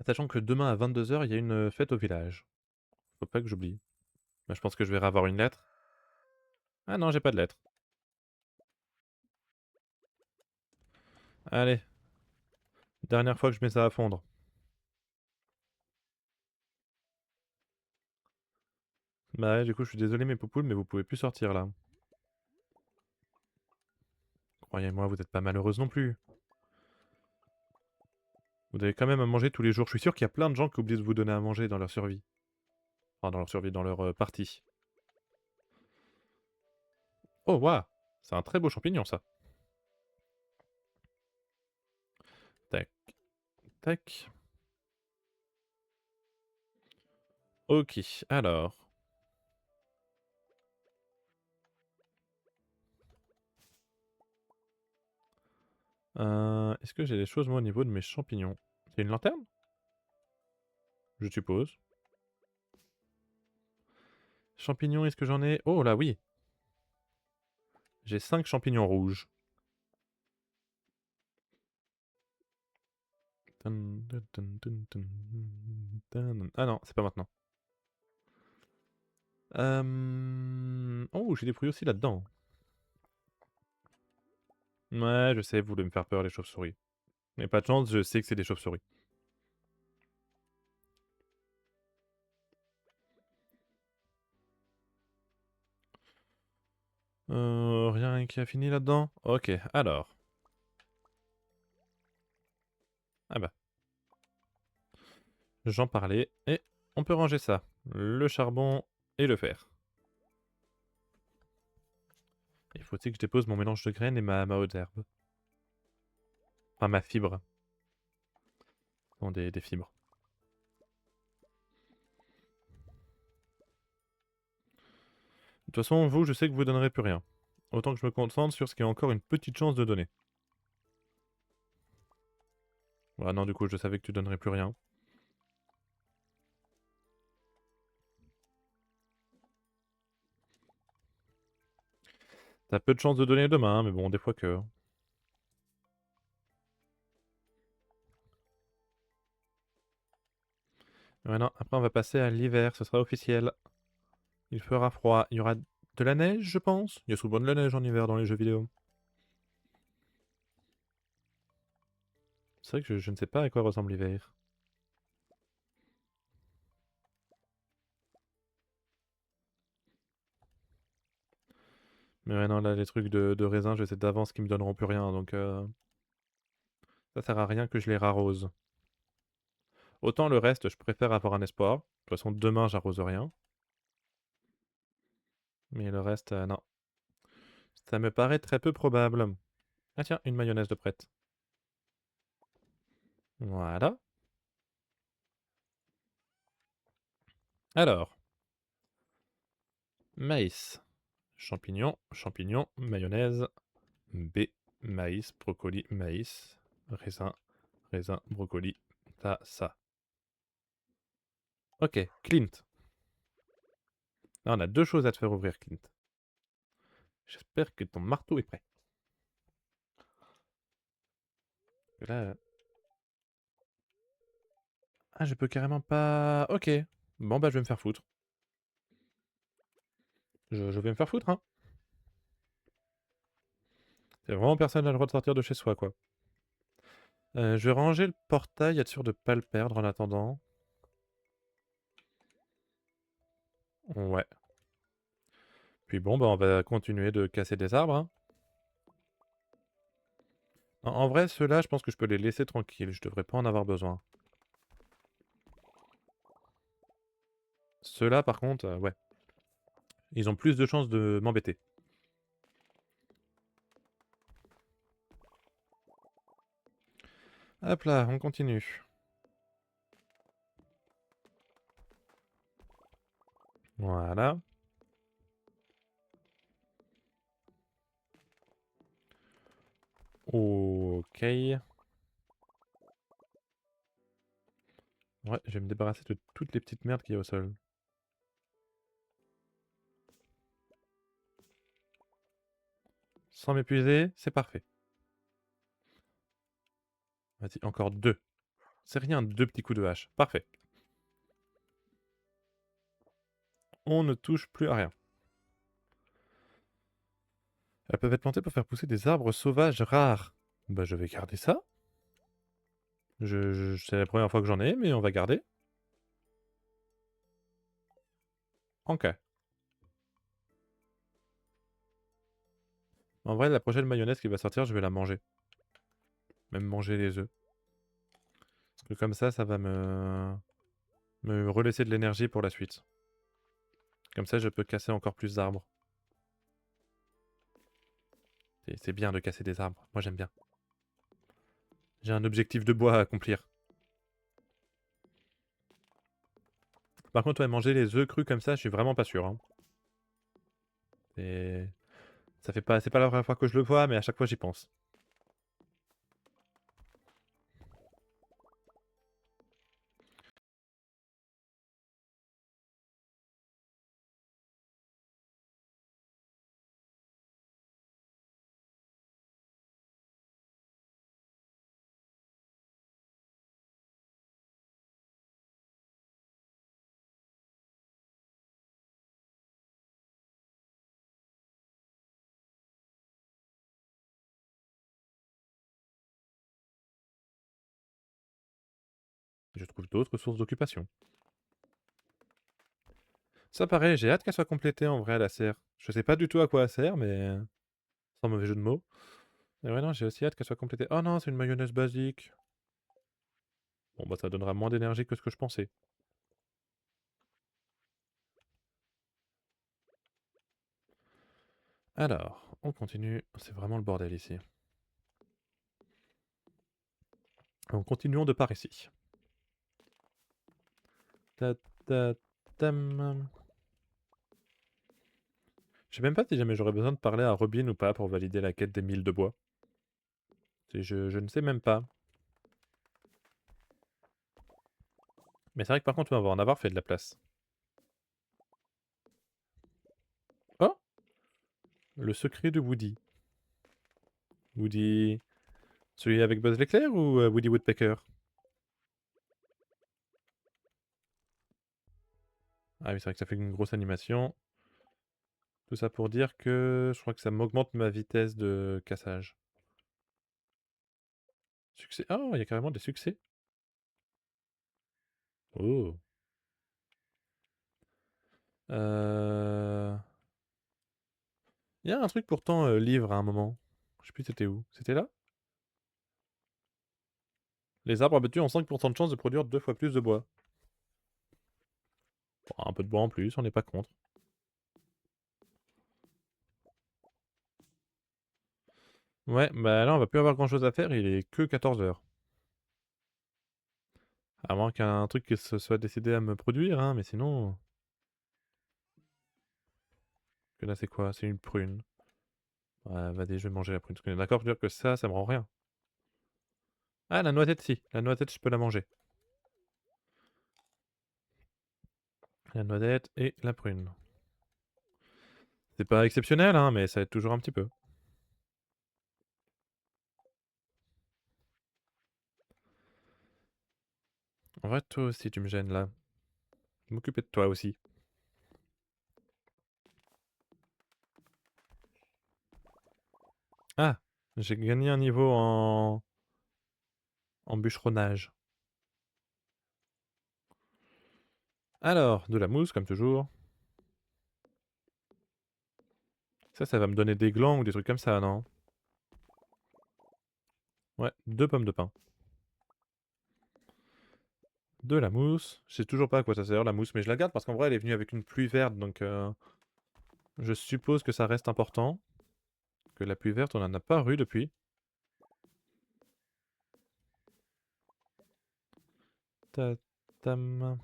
Sachant que demain à 22h, il y a une fête au village. Faut pas que j'oublie. Bah, je pense que je vais avoir une lettre. Ah non, j'ai pas de lettre. Allez, dernière fois que je mets ça à fondre. Bah ouais, du coup, je suis désolé mes poupoules, mais vous pouvez plus sortir là. Croyez-moi, vous êtes pas malheureuses non plus. Vous avez quand même à manger tous les jours. Je suis sûr qu'il y a plein de gens qui oublient de vous donner à manger dans leur survie. Enfin, dans leur survie, dans leur partie. Oh, waouh! C'est un très beau champignon, ça. Tac, tac. Ok, alors. Est-ce que j'ai des choses, moi, au niveau de mes champignons? C'est une lanterne? Je suppose. Champignons, est-ce que j'en ai? Oh là, oui! J'ai 5 champignons rouges. Ah non, c'est pas maintenant. Oh, j'ai des fruits aussi là-dedans. Ouais, je sais, vous voulez me faire peur, les chauves-souris. Mais pas de chance, je sais que c'est des chauves-souris. Rien qui a fini là-dedans? Ok, alors. Ah bah, j'en parlais. Et on peut ranger ça. Le charbon et le fer. Il faut aussi que je dépose mon mélange de graines et ma haute herbe. Enfin, ma fibre. Non, des fibres. De toute façon, vous, je sais que vous donnerez plus rien. Autant que je me concentre sur ce qui a encore une petite chance de donner. Ah non, du coup, je savais que tu donnerais plus rien. T'as peu de chance de donner demain, hein, mais bon, des fois que... Maintenant, après, on va passer à l'hiver, ce sera officiel. Il fera froid. Il y aura de la neige, je pense. Il y a souvent de la neige en hiver dans les jeux vidéo. C'est vrai que je ne sais pas à quoi ressemble l'hiver. Mais ouais, non, là, les trucs de raisin, je sais d'avance qu'ils me donneront plus rien, donc ça sert à rien que je les rarrose. Autant le reste, je préfère avoir un espoir. De toute façon, demain, j'arrose rien. Mais le reste, non. Ça me paraît très peu probable. Ah tiens, une mayonnaise de prête. Voilà. Alors, maïs, champignons, champignons, mayonnaise, B, maïs, brocoli, maïs, raisin, raisin, brocoli, ça. Ok, Clint. Là, on a deux choses à te faire ouvrir, Clint. J'espère que ton marteau est prêt. Là... Ah, je peux carrément pas... Ok. Bon, bah, je vais me faire foutre. Je vais me faire foutre, hein. C'est vraiment personne n'a le droit de sortir de chez soi, quoi. Je vais ranger le portail, être sûr de pas le perdre en attendant. Ouais. Puis bon, bah, on va continuer de casser des arbres, hein. En vrai, ceux-là, je pense que je peux les laisser tranquilles. Je devrais pas en avoir besoin. Ceux-là, par contre, ouais. Ils ont plus de chances de m'embêter. Hop là, on continue. Voilà. Ok. Ouais, je vais me débarrasser de toutes les petites merdes qu'il y a au sol. Sans m'épuiser, c'est parfait. Vas-y, encore deux. C'est rien, 2 petits coups de hache. Parfait. On ne touche plus à rien. Elles peuvent être plantées pour faire pousser des arbres sauvages rares. Bah je vais garder ça. C'est la première fois que j'en ai, mais on va garder. Ok. En vrai, la prochaine mayonnaise qui va sortir, je vais la manger. Même manger les œufs. Parce que comme ça va me relaisser de l'énergie pour la suite. Comme ça, je peux casser encore plus d'arbres. C'est bien de casser des arbres. Moi, j'aime bien. J'ai un objectif de bois à accomplir. Par contre, ouais, manger les œufs crus comme ça, je suis vraiment pas sûr. Hein. Et ça fait pas, c'est pas la première fois que je le vois, mais à chaque fois j'y pense. Je trouve d'autres sources d'occupation. Ça pareil, j'ai hâte qu'elle soit complétée en vrai la serre. Je sais pas du tout à quoi elle sert, mais sans mauvais jeu de mots. Et ouais, non, j'ai aussi hâte qu'elle soit complétée. Oh non, c'est une mayonnaise basique. Bon, bah ça donnera moins d'énergie que ce que je pensais. Alors, on continue. C'est vraiment le bordel ici. Donc, continuons de par ici. Ta, ta, tam. Je sais même pas si jamais j'aurais besoin de parler à Robin ou pas pour valider la quête des 1000 de bois. Je ne sais même pas. Mais c'est vrai que par contre, on va en avoir fait de la place. Oh! Le secret de Woody. Woody... Celui avec Buzz l'éclair ou Woody Woodpecker? Ah oui, c'est vrai que ça fait une grosse animation. Tout ça pour dire que je crois que ça m'augmente ma vitesse de cassage. Succès. Oh, il y a carrément des succès. Oh. Euh... Il y a un truc pourtant livre à un moment. Je sais plus c'était où. C'était là? Les arbres abattus ont 5% de chance de produire 2 fois plus de bois. Bon, un peu de bois en plus, on n'est pas contre. Ouais, bah là on va plus avoir grand chose à faire, il est que 14 heures. À moins qu'un truc qui se soit décidé à me produire, hein, mais sinon... Que là c'est quoi? C'est une prune. Ouais, vas-y, je vais manger la prune. Parce qu'on est d'accord pour dire que ça me rend rien. Ah, la noisette si. La noisette, je peux la manger. La noisette et la prune. C'est pas exceptionnel, hein, mais ça aide toujours un petit peu. En vrai, toi aussi, tu me gênes là. Je vais m'occuper de toi aussi. Ah, j'ai gagné un niveau en bûcheronnage. Alors, de la mousse, comme toujours. Ça va me donner des glands ou des trucs comme ça, non? Ouais, 2 pommes de pin. De la mousse. Je sais toujours pas à quoi ça sert, la mousse, mais je la garde parce qu'en vrai, elle est venue avec une pluie verte, donc je suppose que ça reste important. Que la pluie verte, on en a pas eu depuis. Ta tam.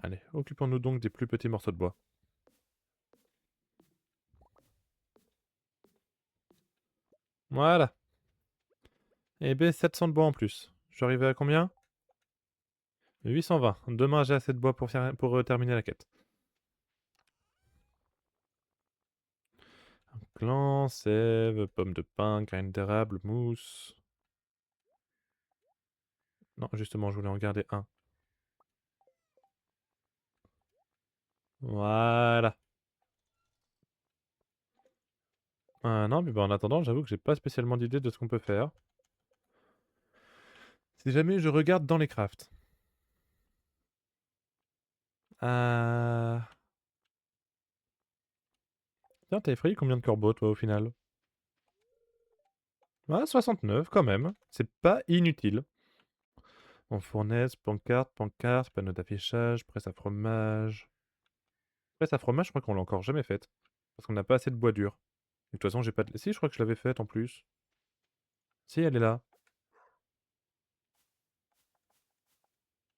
Allez, occupons-nous donc des plus petits morceaux de bois. Voilà. Et ben 700 de bois en plus. Je suis arrivé à combien? 820. Demain, j'ai assez de bois pour terminer la quête. Clan, sève, pomme de pin, graines d'érable, mousse. Non, justement, je voulais en garder un. Voilà. Non, mais bah, en attendant, j'avoue que j'ai pas spécialement d'idée de ce qu'on peut faire. Si jamais je regarde dans les crafts. Euh... Tiens, t'as effrayé combien de corbeaux, toi, au final? Ah, 69, quand même. C'est pas inutile. En fournaise, pancarte, panneau d'affichage, presse à fromage. Presse à fromage, je crois qu'on l'a encore jamais faite. Parce qu'on n'a pas assez de bois dur. De toute façon, j'ai pas de... Si, je crois que je l'avais faite en plus. Si, elle est là.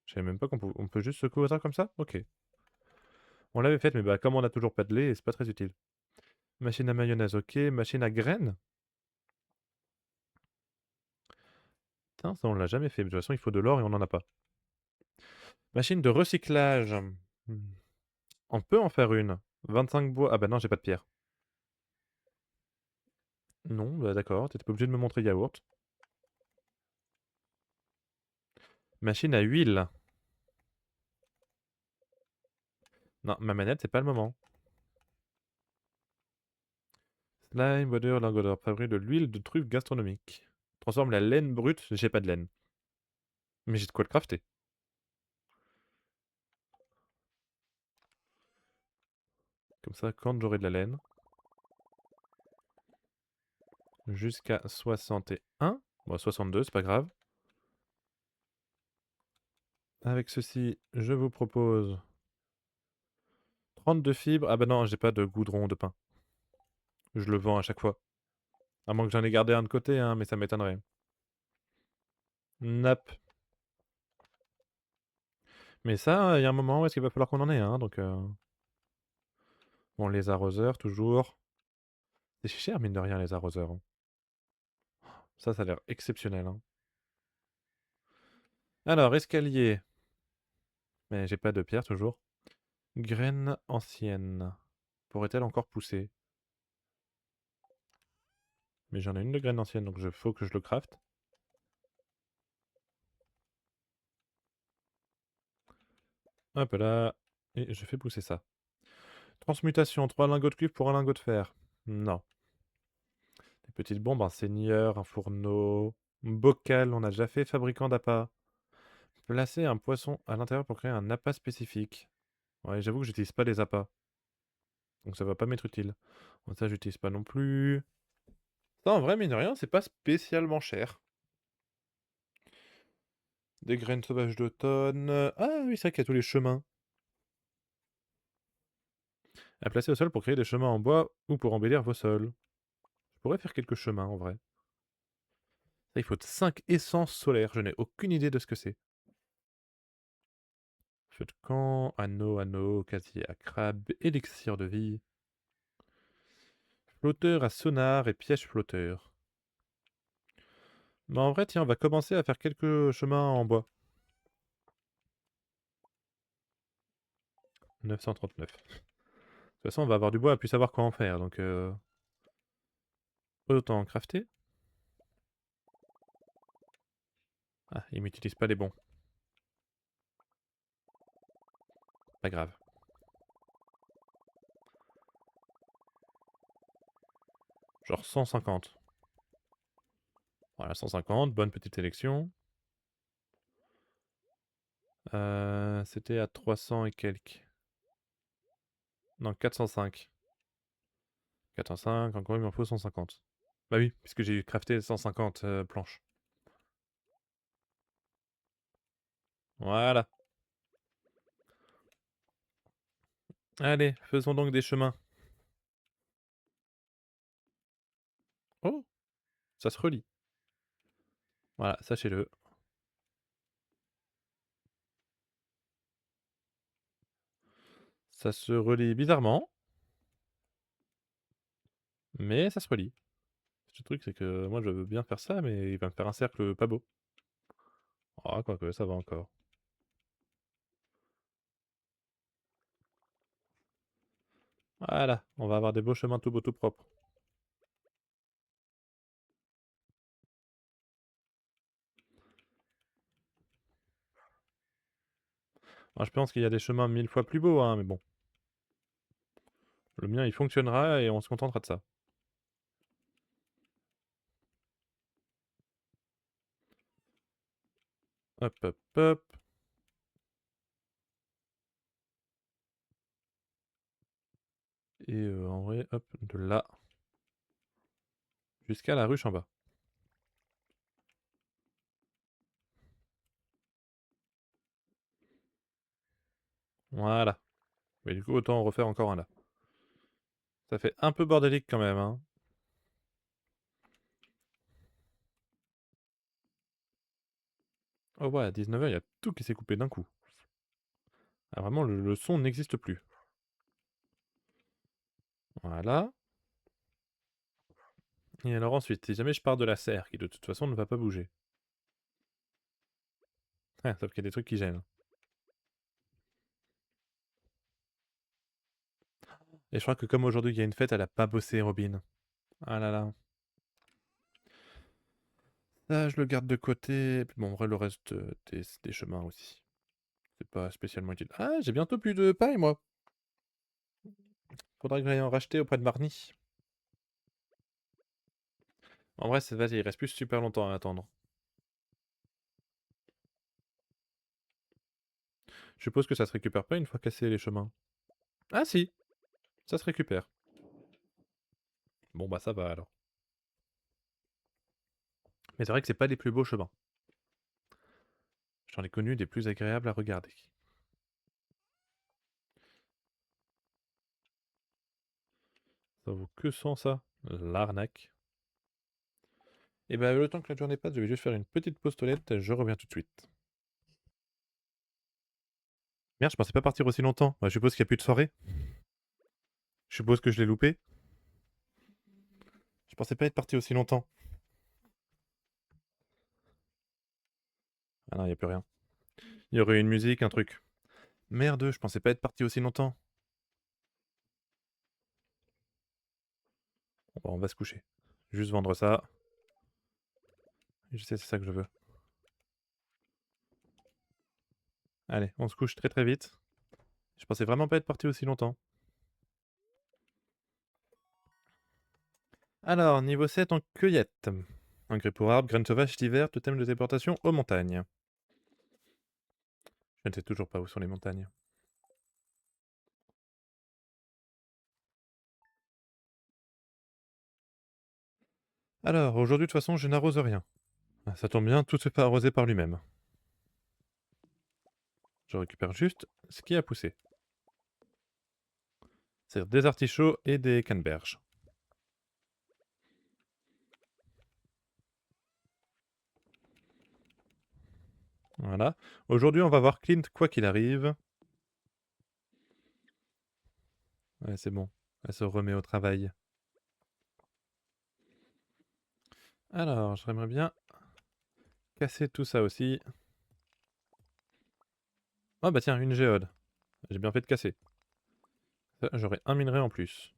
Je savais même pas on peut juste secouer ça comme ça? Ok. On l'avait faite, mais bah comme on a toujours pas de lait, c'est pas très utile. Machine à mayonnaise, ok. Machine à graines? Putain, ça on l'a jamais fait. De toute façon, il faut de l'or et on en a pas. Machine de recyclage. Hmm. On peut en faire une. 25 bois. Ah bah non, j'ai pas de pierre. Non, bah d'accord, t'étais pas obligé de me montrer yaourt. Machine à huile. Non, ma manette, c'est pas le moment. Slime, odeur, lingot d'or. Fabrique de l'huile de truffe gastronomique. Transforme la laine brute. J'ai pas de laine. Mais j'ai de quoi le crafter. Comme ça, quand j'aurai de la laine. Jusqu'à 61. Bon, 62, c'est pas grave. Avec ceci, je vous propose 32 fibres. Ah bah non, j'ai pas de goudron de pain. Je le vends à chaque fois. À moins que j'en ai gardé un de côté, hein, mais ça m'étonnerait. Nap. Mais ça, il y a un moment où est-ce qu'il va falloir qu'on en ait, hein, donc... Bon, les arroseurs, toujours. C'est cher, mine de rien, les arroseurs, hein. Ça a l'air exceptionnel, hein. Alors, escalier. Mais j'ai pas de pierre, toujours. Graines anciennes. Pourrait-elle encore pousser? Mais j'en ai une de graine ancienne, donc il faut que je le crafte. Hop là. Et je fais pousser ça. Transmutation, 3 lingots de cuivre pour un lingot de fer. Non. Des petites bombes, un seigneur, un fourneau. Bocal, on a déjà fait. Fabricant d'appât. Placer un poisson à l'intérieur pour créer un appât spécifique. Ouais, j'avoue que j'utilise pas les appâts. Donc ça va pas m'être utile. Bon, ça, j'utilise pas non plus. Ça, en vrai, mine de rien, c'est pas spécialement cher. Des graines sauvages d'automne. Ah oui, c'est vrai qu'il y a tous les chemins. À placer au sol pour créer des chemins en bois ou pour embellir vos sols. Je pourrais faire quelques chemins en vrai. Ça, il faut 5 essences solaires. Je n'ai aucune idée de ce que c'est. Feu de camp, anneau, casier à crabe, élixir de vie. Flotteur à sonar et piège flotteur. Mais en vrai, tiens, on va commencer à faire quelques chemins en bois. 939. De toute façon, on va avoir du bois à plus savoir quoi en faire, donc autant en crafter. Ah, il m'utilise pas les bons. Pas grave. Genre 150. Voilà, 150, bonne petite sélection. C'était à 300 et quelques. Non, 405. 405, encore il m'en faut 150. Bah oui, puisque j'ai crafté 150 planches. Voilà. Allez, faisons donc des chemins. Oh, ça se relie. Voilà, sachez-le. Ça se relie bizarrement, mais ça se relie. Le truc, c'est que moi, je veux bien faire ça, mais il va me faire un cercle pas beau. Ah, quoique, ça va encore. Voilà, on va avoir des beaux chemins tout beaux, tout propres. Alors, je pense qu'il y a des chemins 1000 fois plus beaux, hein, mais bon. Le mien, il fonctionnera et on se contentera de ça. Hop, hop, hop. Et en vrai, hop, de là jusqu'à la ruche en bas. Voilà. Mais du coup, autant en refaire encore un là. Ça fait un peu bordélique quand même, hein. Oh ouais, à 19h, il y a tout qui s'est coupé d'un coup. Ah, vraiment, le son n'existe plus. Voilà. Et alors ensuite, si jamais je pars de la serre, qui de toute façon ne va pas bouger. Ah, sauf qu'il y a des trucs qui gênent. Et je crois que comme aujourd'hui il y a une fête, elle a pas bossé, Robin. Ah là là. Ça, je le garde de côté. Et puis bon, en vrai, le reste des chemins aussi. C'est pas spécialement utile. Ah, j'ai bientôt plus de paille, moi. Faudra que j'aille en racheter auprès de Marnie. En vrai, vas-y, il reste plus super longtemps à attendre. Je suppose que ça se récupère pas une fois cassé les chemins. Ah si, ça se récupère. Bon bah ça va alors. Mais c'est vrai que c'est pas les plus beaux chemins. J'en ai connu des plus agréables à regarder. Ça vaut que 100 ça. L'arnaque. Et bah le temps que la journée passe, je vais juste faire une petite pause toilette, je reviens tout de suite. Merde, je pensais pas partir aussi longtemps. Bah, je suppose qu'il n'y a plus de soirée. Je suppose que je l'ai loupé. Je pensais pas être parti aussi longtemps. Ah non, il n'y a plus rien. Il y aurait une musique, un truc. Merde, je pensais pas être parti aussi longtemps. Bon, bah, on va se coucher. Juste vendre ça. Je sais, c'est ça que je veux. Allez, on se couche très très vite. Je pensais vraiment pas être parti aussi longtemps. Alors, niveau 7 en cueillette. Engrais pour arbres, graines sauvages d'hiver, totem de déportation aux montagnes. Je ne sais toujours pas où sont les montagnes. Alors, aujourd'hui de toute façon, je n'arrose rien. Ah, ça tombe bien, tout se fait arroser par lui-même. Je récupère juste ce qui a poussé. C'est des artichauts et des canneberges. Voilà. Aujourd'hui, on va voir Clint quoi qu'il arrive. Ouais, c'est bon. Elle se remet au travail. Alors, j'aimerais bien casser tout ça aussi. Oh bah tiens, une géode. J'ai bien fait de casser. Ça, j'aurai un minerai en plus.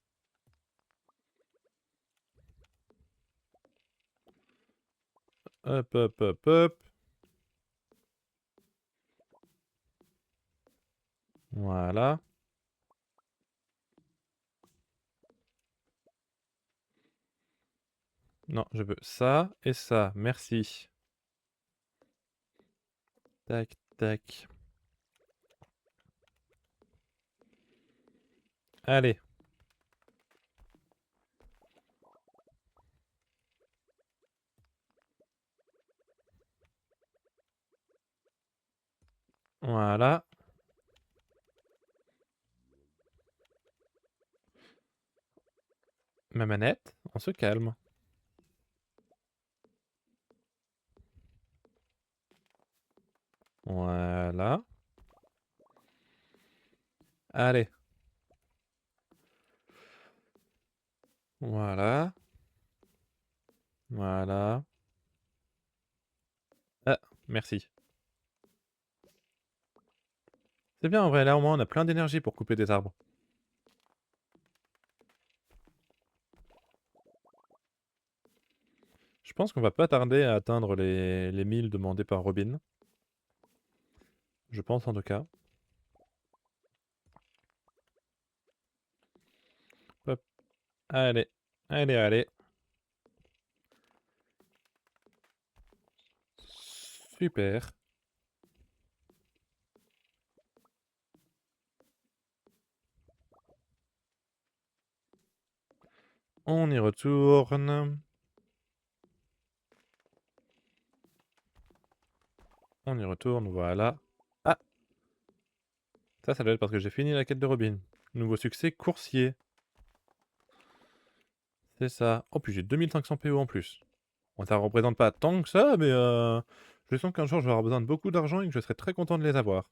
Hop, hop, hop, hop. Voilà. Non, je veux ça et ça. Merci. Tac, tac. Allez. Voilà. Ma manette, on se calme. Voilà. Allez. Voilà. Voilà. Ah, merci. C'est bien en vrai, là au moins on a plein d'énergie pour couper des arbres. Je pense qu'on va pas tarder à atteindre les 1000 demandés par Robin. Je pense en tout cas. Allez, allez, allez. Super. On y retourne. On y retourne, voilà. Ah, ça doit être parce que j'ai fini la quête de Robin. Nouveau succès, coursier. C'est ça. Oh, puis j'ai 2500 PO en plus. Bon, ça représente pas tant que ça, mais je sens qu'un jour je vais avoir besoin de beaucoup d'argent et que je serai très content de les avoir.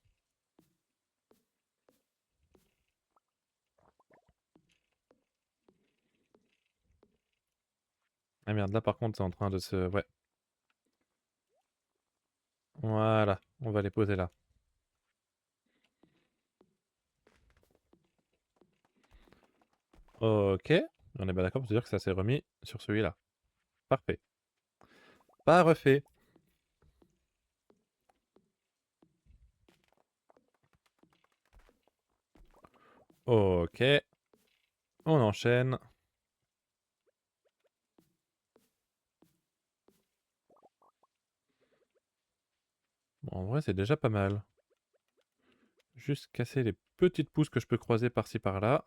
Ah merde, là par contre c'est en train de se... Ouais. Voilà, on va les poser là. Ok. On est bien d'accord pour se dire que ça s'est remis sur celui-là. Parfait. Pas refait. Ok. On enchaîne. Bon, en vrai, c'est déjà pas mal. Juste casser les petites pousses que je peux croiser par-ci par-là.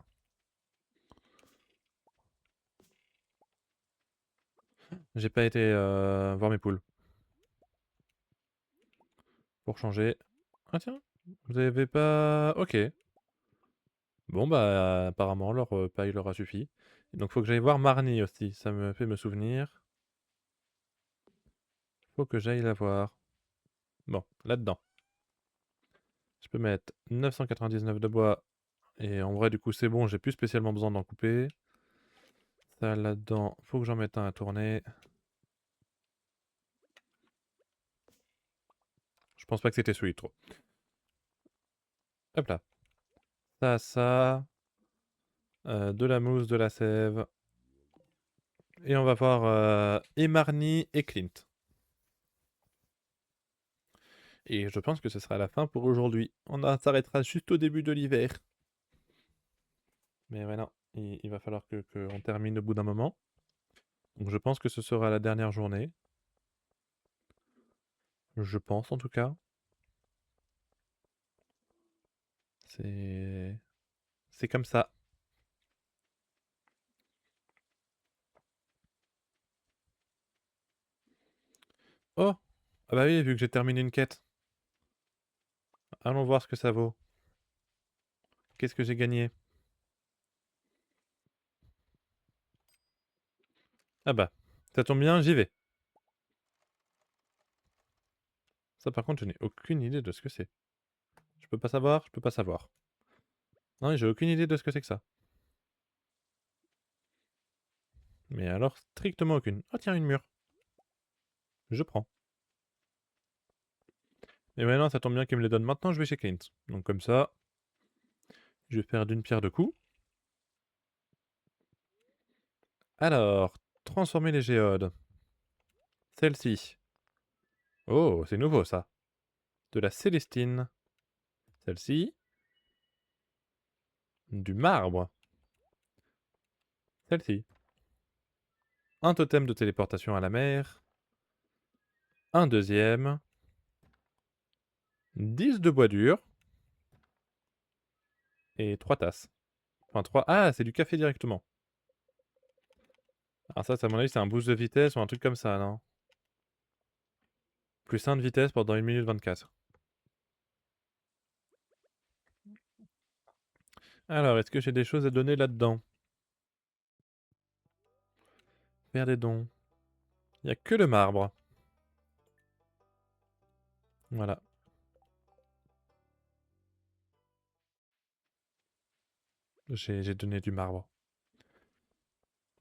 J'ai pas été voir mes poules. Pour changer. Ah tiens, vous avez pas... Ok. Bon bah apparemment leur paille leur a suffi. Donc faut que j'aille voir Marnie aussi, ça me fait me souvenir. Faut que j'aille la voir. Bon, là-dedans. Je peux mettre 999 de bois. Et en vrai du coup c'est bon, j'ai plus spécialement besoin d'en couper. Ça là-dedans, faut que j'en mette un à tourner. Je pense pas que c'était celui trop. Hop là. Ça. De la mousse, de la sève. Et on va voir et Marnie et Clint. Et je pense que ce sera la fin pour aujourd'hui. S'arrêtera juste au début de l'hiver. Mais ouais, non, il va falloir qu'on termine au bout d'un moment. Donc je pense que ce sera la dernière journée. Je pense en tout cas. C'est... C'est comme ça. Oh! Ah bah oui, vu que j'ai terminé une quête. Allons voir ce que ça vaut. Qu'est-ce que j'ai gagné? Ah bah, ça tombe bien, j'y vais. Ça par contre, je n'ai aucune idée de ce que c'est. Je peux pas savoir, je peux pas savoir. Non, j'ai aucune idée de ce que c'est que ça. Mais alors, strictement aucune. Oh tiens, une mûre. Je prends. Et maintenant, ça tombe bien qu'il me les donne maintenant, je vais chez Clint. Donc comme ça, je vais faire d'une pierre deux coups. Alors, transformer les géodes. Celle-ci. Oh, c'est nouveau ça. De la célestine. Celle-ci. Du marbre. Celle-ci. Un totem de téléportation à la mer. Un deuxième. 10 de bois dur. Et 3 tasses. Enfin 3. Ah, c'est du café directement. Alors ça, à mon avis, c'est un boost de vitesse ou un truc comme ça, non? Plus 1 de vitesse pendant 1 minute 24. Alors, est-ce que j'ai des choses à donner là-dedans? Faire des dons. Il n'y a que le marbre. Voilà. J'ai donné du marbre.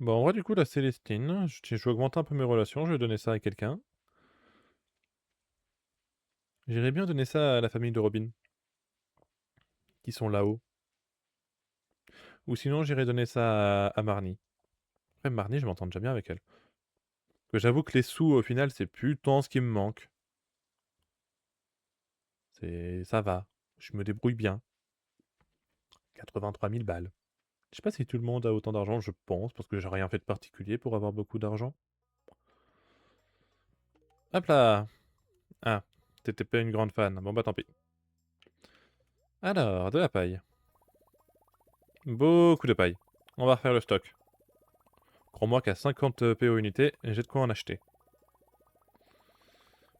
Bon, en vrai, du coup, la Célestine, je vais augmenter un peu mes relations, je vais donner ça à quelqu'un. J'irais bien donner ça à la famille de Robin, qui sont là-haut. Ou sinon, j'irais donner ça à Marnie. Après, Marnie, je m'entends déjà bien avec elle. Que j'avoue que les sous, au final, c'est plus tant ce qui me manque. Ça va. Je me débrouille bien. 83 000 balles. Je sais pas si tout le monde a autant d'argent, je pense, parce que j'ai rien fait de particulier pour avoir beaucoup d'argent. Hop là! Ah, t'étais pas une grande fan. Bon bah tant pis. Alors, de la paille. Beaucoup de paille. On va refaire le stock. Crois-moi qu'à 50 PO unités, j'ai de quoi en acheter.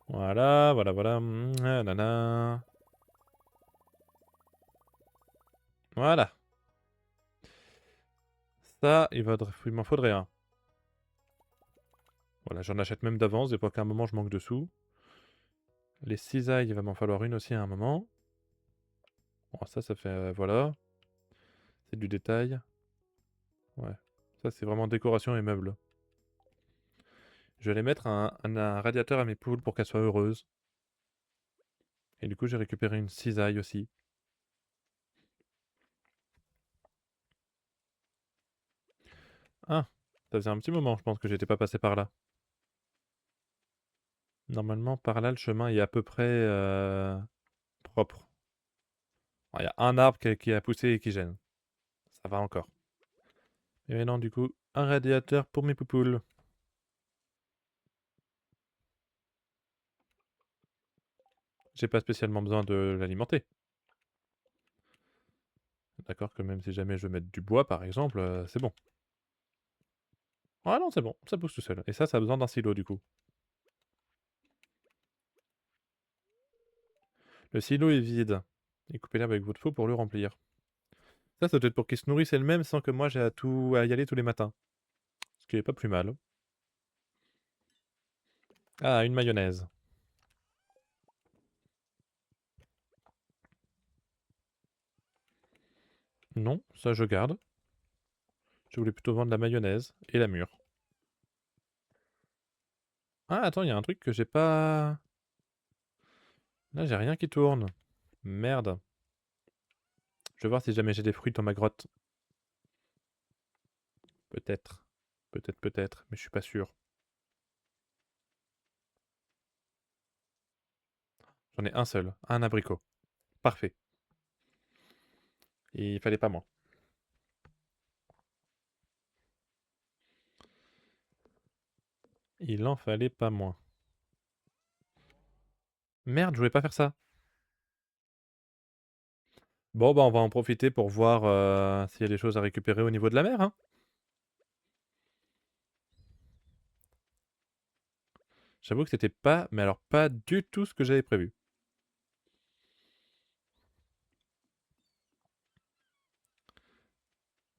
Voilà, voilà, voilà. Nanana. Voilà. Ça, il m'en faudrait un. Voilà, j'en achète même d'avance, des fois qu'à un moment je manque de sous. Les cisailles, il va m'en falloir une aussi à un moment. Bon, ça fait... voilà. C'est du détail. Ouais. Ça, c'est vraiment décoration et meubles. Je vais aller mettre un radiateur à mes poules pour qu'elles soient heureuses. Et du coup, j'ai récupéré une cisaille aussi. Ah, ça faisait un petit moment, je pense que j'étais pas passé par là. Normalement, par là, le chemin est à peu près propre. Il y a un arbre qui a poussé et qui gêne. Ça va encore. Et maintenant, du coup, un radiateur pour mes poupoules. J'ai pas spécialement besoin de l'alimenter. D'accord que même si jamais je veux mettre du bois, par exemple, c'est bon. Ah non, c'est bon, ça pousse tout seul. Et ça a besoin d'un silo, du coup. Le silo est vide. Et coupez l'herbe avec votre faux pour le remplir. Ça doit être pour qu'il se nourrisse elle-même sans que moi j'ai à y aller tous les matins. Ce qui est pas plus mal. Ah, une mayonnaise. Non, ça je garde. Je voulais plutôt vendre la mayonnaise et la mûre. Ah, attends, il y a un truc que j'ai pas... Là, j'ai rien qui tourne. Merde. Je vais voir si jamais j'ai des fruits dans ma grotte. Peut-être. Peut-être, mais je suis pas sûr. J'en ai un seul, un abricot. Parfait. Et il fallait pas moins. Il en fallait pas moins. Merde, je voulais pas faire ça. Bon, bah on va en profiter pour voir s'il y a des choses à récupérer au niveau de la mer, hein. J'avoue que c'était pas, mais alors pas du tout ce que j'avais prévu.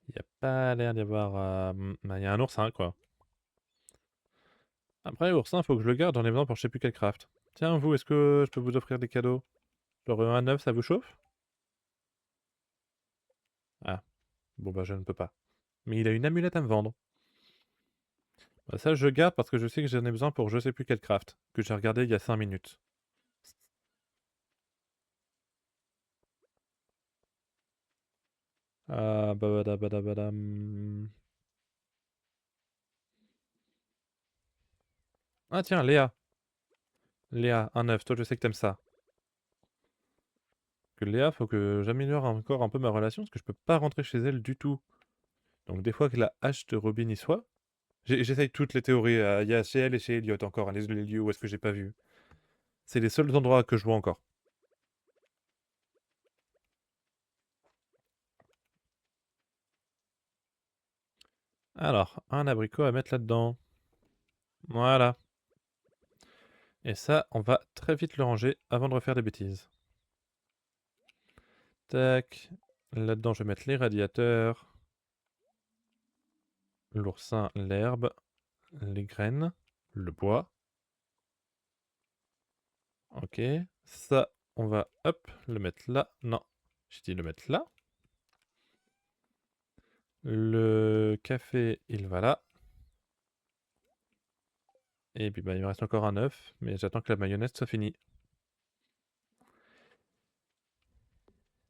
Il n'y a pas l'air d'y avoir... bah, il y a un oursin, quoi. Après, l'oursin, faut que je le garde, j'en ai besoin pour je sais plus quel craft. Tiens, vous, est-ce que je peux vous offrir des cadeaux? Genre un neuf, ça vous chauffe? Ah, bon bah je ne peux pas. Mais il a une amulette à me vendre. Bah, ça, je garde parce que je sais que j'en ai besoin pour je sais plus quel craft, que j'ai regardé il y a 5 minutes. Ah, badabadabadam. Ah tiens, Léa. Léa, un neuf, toi je sais que t'aimes ça. Que Léa, faut que j'améliore encore un peu ma relation parce que je peux pas rentrer chez elle du tout. Donc des fois que la hache de Robin y soit, j'essaye toutes les théories. Il y a chez elle et chez Elliot encore, hein, les lieux où est-ce que j'ai pas vu. C'est les seuls endroits que je vois encore. Alors, un abricot à mettre là-dedans. Voilà. Et ça, on va très vite le ranger avant de refaire des bêtises. Tac. Là-dedans, je vais mettre les radiateurs, l'oursin, l'herbe, les graines, le bois. Ok. Ça, on va, hop, le mettre là. Non, j'ai dit le mettre là. Le café, il va là. Et puis, bah, il me reste encore un œuf, mais j'attends que la mayonnaise soit finie.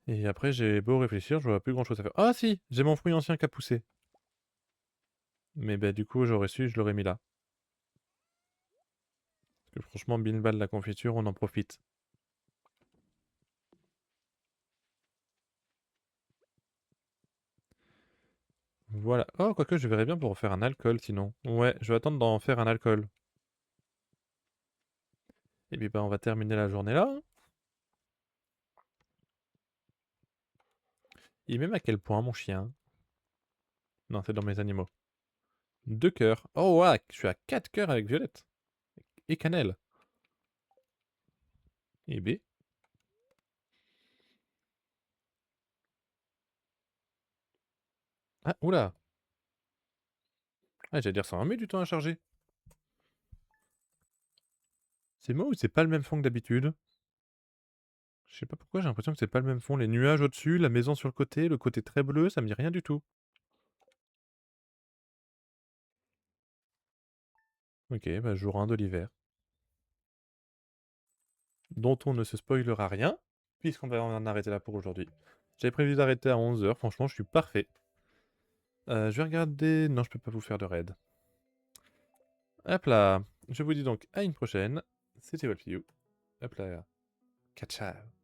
Et après, j'ai beau réfléchir, je vois plus grand-chose à faire. Ah si, j'ai mon fruit ancien qui a poussé. Mais bah, du coup, j'aurais su, je l'aurais mis là. Parce que franchement, Binbal, la confiture, on en profite. Voilà. Oh, quoique je verrais bien pour faire un alcool sinon. Ouais, je vais attendre d'en faire un alcool. Et puis bah on va terminer la journée là, hein. Il m'aime à quel point mon chien? Non, c'est dans mes animaux. 2 cœurs. Oh ouais, je suis à 4 cœurs avec Violette. Et Cannelle. Et B. Ah, oula. Ah, j'allais dire ça en met du temps à charger. C'est moi ou c'est pas le même fond que d'habitude? Je sais pas pourquoi, j'ai l'impression que c'est pas le même fond. Les nuages au-dessus, la maison sur le côté très bleu, ça me dit rien du tout. Ok, bah jour 1 de l'hiver. Dont on ne se spoilera rien, puisqu'on va en arrêter là pour aujourd'hui. J'avais prévu d'arrêter à 11 h, franchement je suis parfait. Je vais regarder... Non, je peux pas vous faire de raid. Hop là, je vous dis donc à une prochaine. C'était Wolfiou. Hop là, ciao ciao.